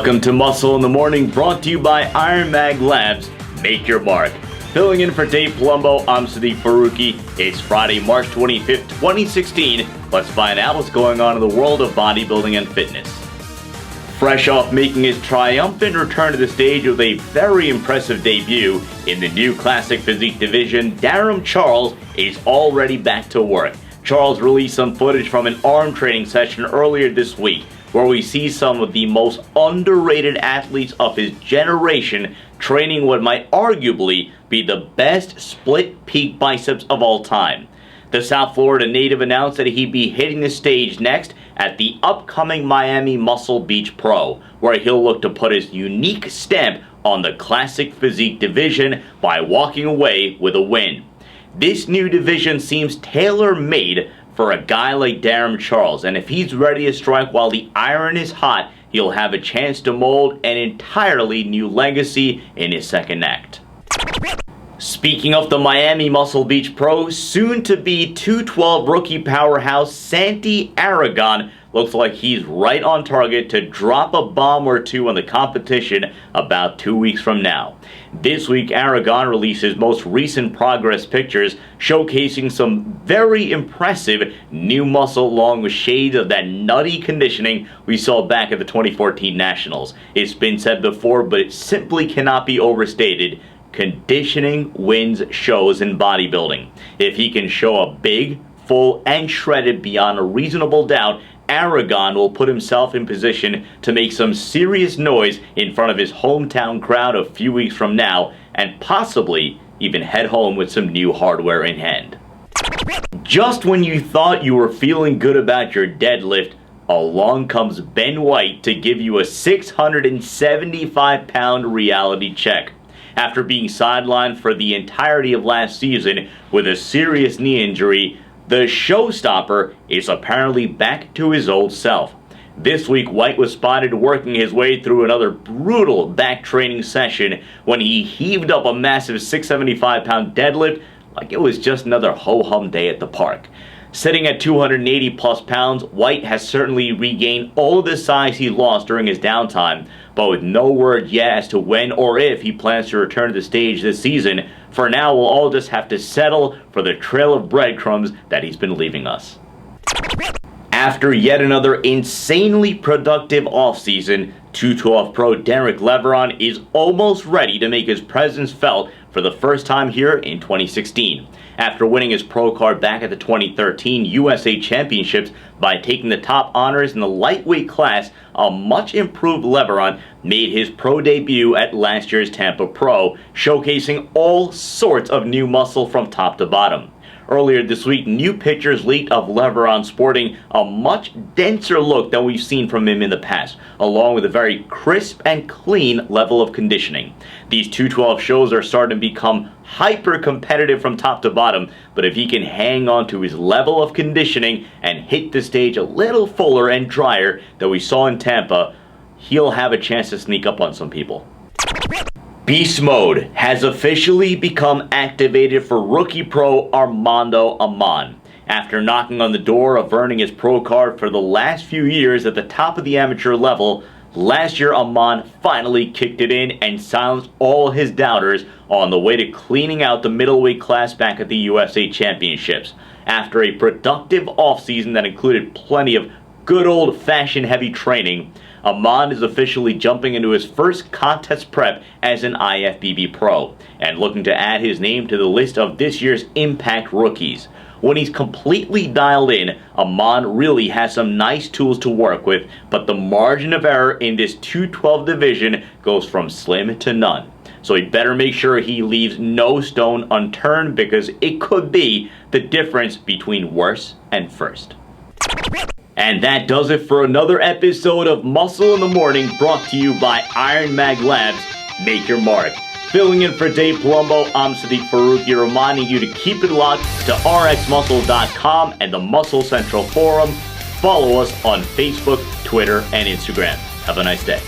Welcome to Muscle in the Morning, brought to you by Iron Mag Labs. Make your mark. Filling in for Dave Palumbo, I'm Sadiq Faruqi. It's Friday, March 25th, 2016. Let's find out what's going on in the world of bodybuilding and fitness. Fresh off making his triumphant return to the stage with a very impressive debut in the new classic physique division, Darrem Charles is already back to work. Charles released some footage from an arm training session earlier this week, where we see some of the most underrated athletes of his generation training what might arguably be the best split peak biceps of all time. The South Florida native announced that he'd be hitting the stage next at the upcoming Miami Muscle Beach Pro, where he'll look to put his unique stamp on the classic physique division by walking away with a win. This new division seems tailor-made for a guy like Darrem Charles, and if he's ready to strike while the iron is hot, he'll have a chance to mold an entirely new legacy in his second act. Speaking of the Miami Muscle Beach Pro, soon-to-be 212 rookie powerhouse Santi Aragon looks like he's right on target to drop a bomb or two on the competition about 2 weeks from now. This week, Aragon released his most recent progress pictures, showcasing some very impressive new muscle along with shades of that nutty conditioning we saw back at the 2014 Nationals. It's been said before, but it simply cannot be overstated. Conditioning wins shows in bodybuilding. If he can show up big, full, and shredded beyond a reasonable doubt, Aragon will put himself in position to make some serious noise in front of his hometown crowd a few weeks from now, and possibly even head home with some new hardware in hand. Just when you thought you were feeling good about your deadlift, along comes Ben White to give you a 675-pound reality check. After being sidelined for the entirety of last season with a serious knee injury, the showstopper is apparently back to his old self. This week, White was spotted working his way through another brutal back training session when he heaved up a massive 675-pound deadlift like it was just another ho-hum day at the park. Sitting at 280 plus pounds, White has certainly regained all of the size he lost during his downtime, but with no word yet as to when or if he plans to return to the stage this season. For now, we'll all just have to settle for the trail of breadcrumbs that he's been leaving us. After yet another insanely productive offseason, 212 Pro Levon is almost ready to make his presence felt for the first time here in 2016. After winning his pro card back at the 2013 USA Championships by taking the top honors in the lightweight class, a much improved Levon made his pro debut at last year's Tampa Pro, showcasing all sorts of new muscle from top to bottom. Earlier this week, new pictures leaked of Levon sporting a much denser look than we've seen from him in the past, along with a very crisp and clean level of conditioning. These 212 shows are starting to become hyper-competitive from top to bottom, but if he can hang on to his level of conditioning and hit the stage a little fuller and drier than we saw in Tampa, he'll have a chance to sneak up on some people. Beast Mode has officially become activated for rookie pro Armando Aman. After knocking on the door of earning his pro card for the last few years at the top of the amateur level, last year Amaan finally kicked it in and silenced all his doubters on the way to cleaning out the middleweight class back at the USA Championships. After a productive offseason that included plenty of good old-fashioned heavy training, Amaan is officially jumping into his first contest prep as an IFBB pro and looking to add his name to the list of this year's Impact rookies. When he's completely dialed in, Amaan really has some nice tools to work with, but the margin of error in this 212 division goes from slim to none. So he better make sure he leaves no stone unturned, because it could be the difference between worse and first. And that does it for another episode of Muscle in the Morning, brought to you by Iron Mag Labs. Make your mark. Filling in for Dave Palumbo, I'm Sadiq Faruqi, reminding you to keep it locked to RxMuscle.com and the Muscle Central Forum. Follow us on Facebook, Twitter, and Instagram. Have a nice day.